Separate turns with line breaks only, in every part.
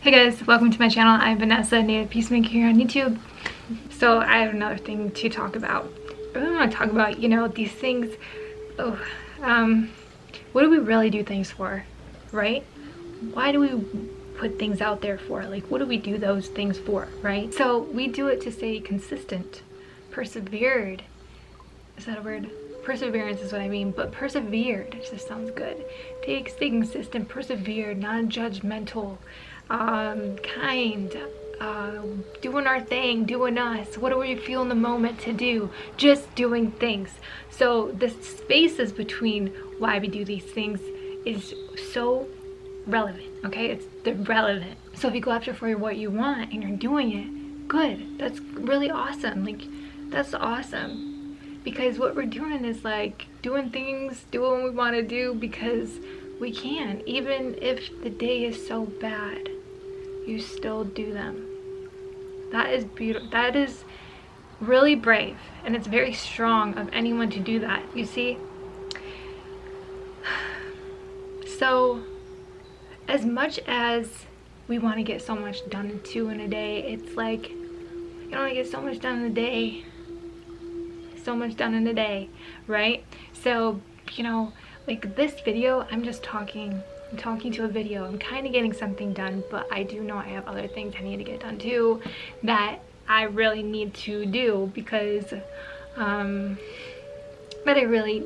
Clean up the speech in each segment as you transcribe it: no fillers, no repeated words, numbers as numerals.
Hey guys, welcome to my channel. I'm Vanessa, Native Peacemaker here on YouTube. So I have another thing to talk about. I really want to talk about, these things. Oh, what do we really do things for, right? Why do we put things out there for? Like, what do we do those things for, right? So we do it to stay consistent, persevered. Is that a word? Perseverance is what I mean, but persevered, it just sounds good. Stay consistent, persevered, non-judgmental, kind, doing our thing, doing us. What do we feel in the moment to do? Just doing things. So the spaces between why we do these things is so relevant, okay? It's relevant. So if you go after for what you want and you're doing it, good. That's really awesome. Like, that's awesome. Because what we're doing is like doing things, doing what we want to do because we can. Even if the day is so bad, you still do them. That is beautiful. That is really brave, and it's very strong of anyone to do that, you see? So as much as we want to get so much done in a day, it's like you don't want to get so much done in a day. So much done in a day, right? So, like this video, I'm talking to a video. I'm kind of getting something done, but I do know I have other things I need to get done too that I really need to do because that I really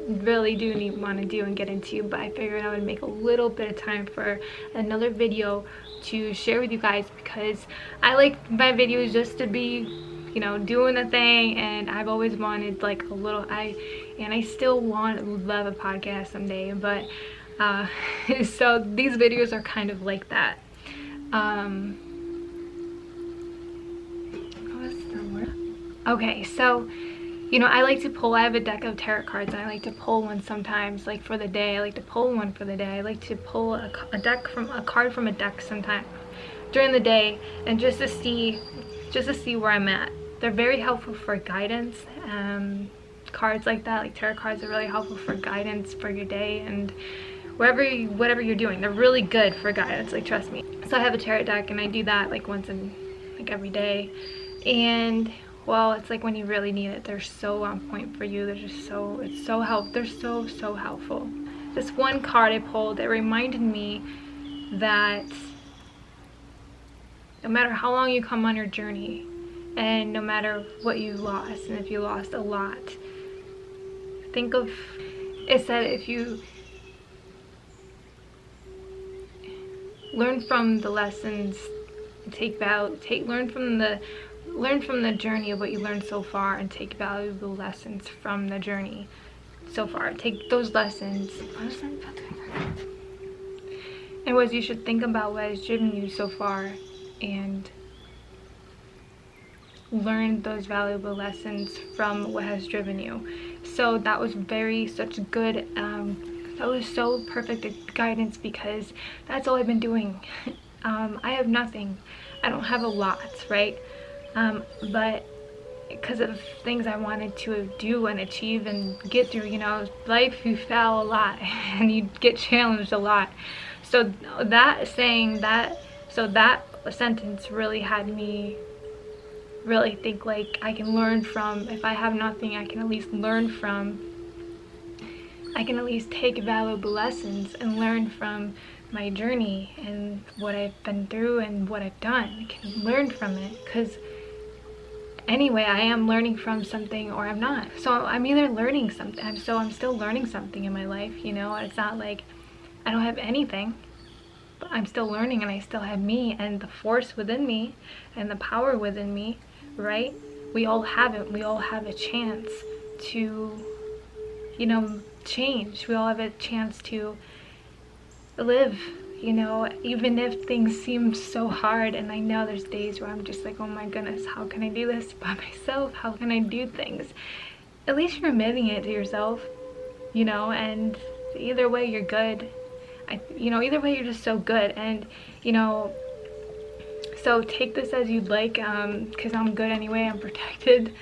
do want to do and get into. But I figured I would make a little bit of time for another video to share with you guys because I like my videos just to be doing the thing, and I've always wanted like a little, I still love a podcast someday, but so these videos are kind of like that. What's the word? Okay, so I like to pull. I have a deck of tarot cards and I like to pull one sometimes, like for the day. I like to pull one for the day. I like to pull a card from a deck sometime during the day, and just to see where I'm at. They're very helpful for guidance. Cards like that, like tarot cards, are really helpful for guidance for your day and whatever you're doing. They're really good for guidance, like, trust me. So I have a tarot deck and I do that like every day. And well, it's like when you really need it, they're so on point for you. They're so helpful. This one card I pulled, it reminded me that no matter how long you come on your journey, and no matter what you lost, and if you lost a lot, it said if you learn from the lessons, learn from the journey of what you learned so far, and take valuable lessons from the journey so far. Take those lessons. Anyways, you should think about what has driven you so far and learn those valuable lessons from what has driven you. So that was such good, that was so perfect guidance because that's all I've been doing. I have nothing. I don't have a lot, right? But because of things I wanted to do and achieve and get through, life, you fail a lot and you get challenged a lot. So that sentence really had me really think, like, I can learn from, if I have nothing, I can at least take valuable lessons and learn from my journey and what I've been through and what I've done. I can learn from it because anyway, I am learning from something or I'm not. So I'm either learning something, I'm still learning something in my life, It's not like I don't have anything, but I'm still learning, and I still have me and the force within me and the power within me, right? We all have it. We all have a chance to, change. We all have a chance to live, even if things seem so hard. And I know there's days where I'm just like, oh my goodness, how can I do this by myself? How can I do things? At least you're admitting it to yourself, and either way you're good. Either way you're just so good. And, so take this as you'd like, because I'm good anyway. I'm protected,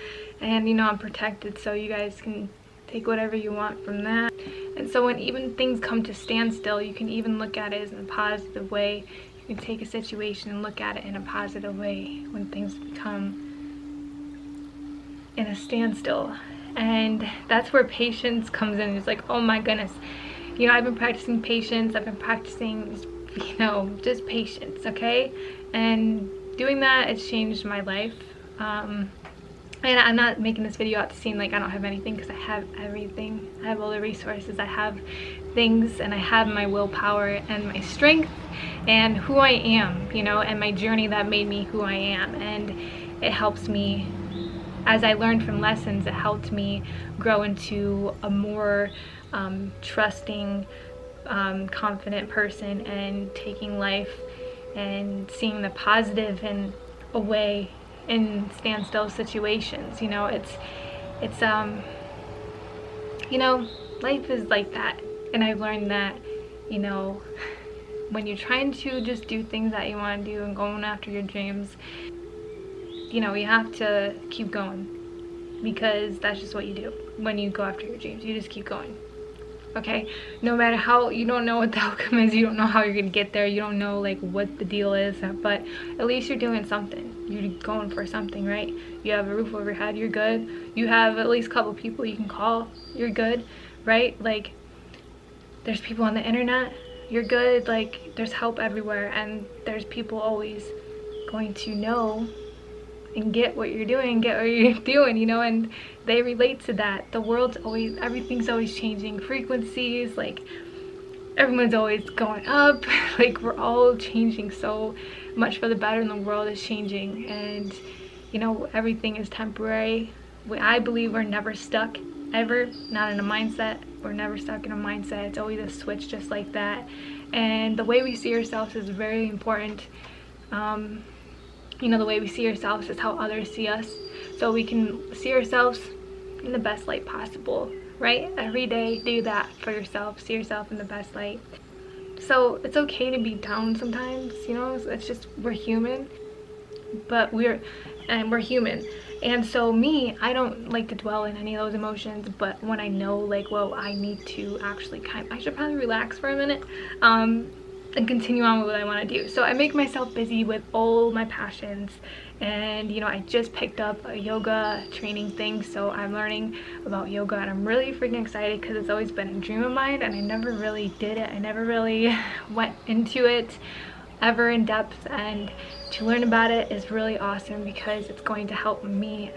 and I'm protected, so you guys can take whatever you want from that. And so when even things come to standstill, you can even look at it as in a positive way. You You take a situation and look at it in a positive way when things become in a standstill. And that's where patience comes in. It's like, oh my goodness, you know, I've been practicing patience. I've been practicing, you know, just patience, okay? And doing that, it's changed my life. And I'm not making this video out to seem like I don't have anything, because I have everything. I have all the resources, I have things, and I have my willpower and my strength and who I am, you know, and my journey that made me who I am. And it helps me, as I learned from lessons, it helped me grow into a more trusting, confident person, and taking life and seeing the positive in a way in standstill situations. You know, it's you know, life is like that. And I've learned that, you know, when you're trying to just do things that you want to do and going after your dreams, you know, you have to keep going, because that's just what you do when you go after your dreams. You just keep going. Okay, no matter how, you don't know what the outcome is, you don't know how you're gonna get there, you don't know like what the deal is, but at least you're doing something. You're going for something, right? You have a roof over your head, you're good. You have at least a couple people you can call, you're good, right? Like, there's people on the internet, you're good. Like, there's help everywhere, and there's people always going to know and get what you're doing, get what you're doing, you know, and they relate to that. The world's always, everything's always changing, frequencies, like everyone's always going up. Like, we're all changing so much for the better, and the world is changing, and you know, everything is temporary. I believe we're never stuck, ever, not in a mindset. We're never stuck in a mindset. It's always a switch, just like that. And the way we see ourselves is very important. You know, the way we see ourselves is how others see us. So we can see ourselves in the best light possible, right? Every day, do that for yourself. See yourself in the best light. So it's okay to be down sometimes, you know? It's just, we're human, but we're human. And so me, I don't like to dwell in any of those emotions, but when I know, like, well, I need to actually I should probably relax for a minute, and continue on with what I want to do. So I make myself busy with all my passions. And you know, I just picked up a yoga training thing, so I'm learning about yoga, and I'm really freaking excited, because it's always been a dream of mine, and I never really did it. I never really went into it ever in depth, and to learn about it is really awesome, because it's going to help me,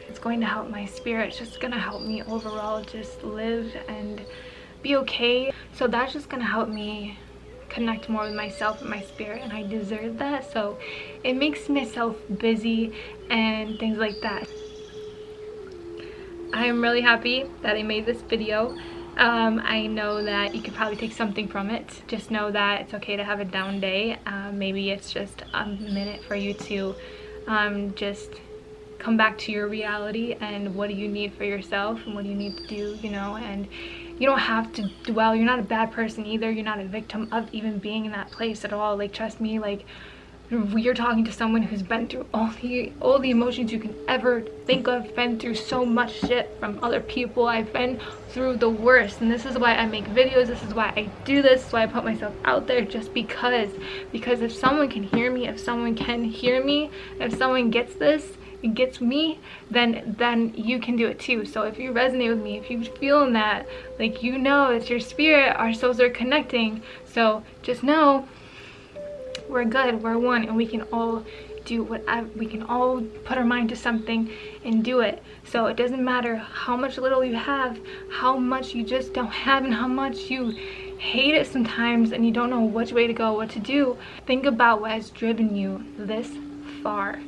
it's going to help my spirit, it's just gonna help me overall just live and be okay. So that's just gonna help me connect more with myself and my spirit, and I deserve that. So it makes myself busy and things like that. I am really happy that I made this video. I know that you could probably take something from it. Just know that it's okay to have a down day. Maybe it's just a minute for you to just come back to your reality, and what do you need for yourself, and what do you need to do, you know. And you don't have to dwell. You're not a bad person either. You're not a victim of even being in that place at all. Like, trust me, like, you're talking to someone who's been through all the emotions you can ever think of, been through so much shit from other people. I've been through the worst, and this is why I make videos. This is why I do this. Why I put myself out there, just because if someone can hear me, if someone gets this, it gets me, then you can do it too. So if you resonate with me, if you're feeling that, like, you know, it's your spirit, our souls are connecting. So just know we're good, we're one, and we can all do whatever. We can all put our mind to something and do it. So it doesn't matter how much little you have, how much you just don't have, and how much you hate it sometimes and you don't know which way to go, what to do. Think about what has driven you this far,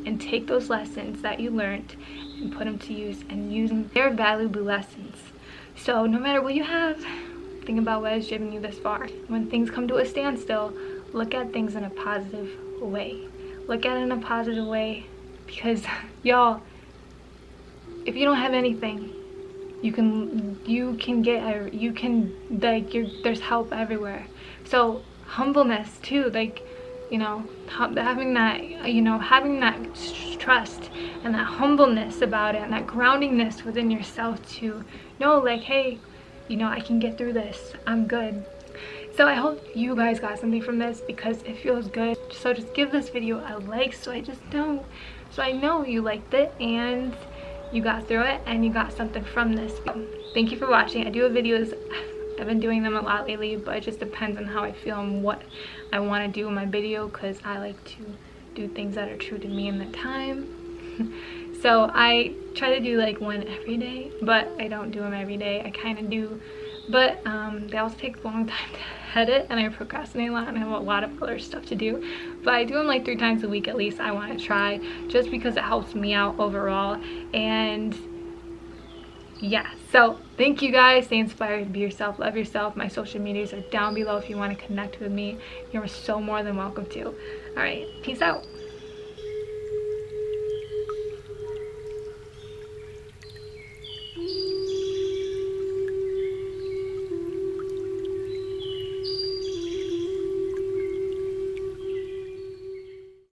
and take those lessons that you learned and put them to use, and use them. They're valuable lessons. So no matter what you have, think about what has driven you this far. When things come to a standstill, look at things in a positive way. Look at it in a positive way, because y'all, if you don't have anything, there's help everywhere. So humbleness too, like, you know, having that trust and that humbleness about it, and that groundingness within yourself to know, like, hey, you know, I can get through this, I'm good. So I hope you guys got something from this because it feels good. So just give this video a like so I know you liked it and you got through it and you got something from this. Thank you for watching. I do have videos. I've been doing them a lot lately, but it just depends on how I feel and what I want to do in my video, because I like to do things that are true to me in the time. So I try to do like one every day, but I don't do them every day. I kind of do, but they also take a long time to edit and I procrastinate a lot and I have a lot of other stuff to do. But I do them like 3 times a week at least. I want to try just because it helps me out overall. And yeah, so thank you guys. Stay inspired, be yourself, love yourself. My social medias are down below if you want to connect with me. You're so more than welcome to. All right, peace out.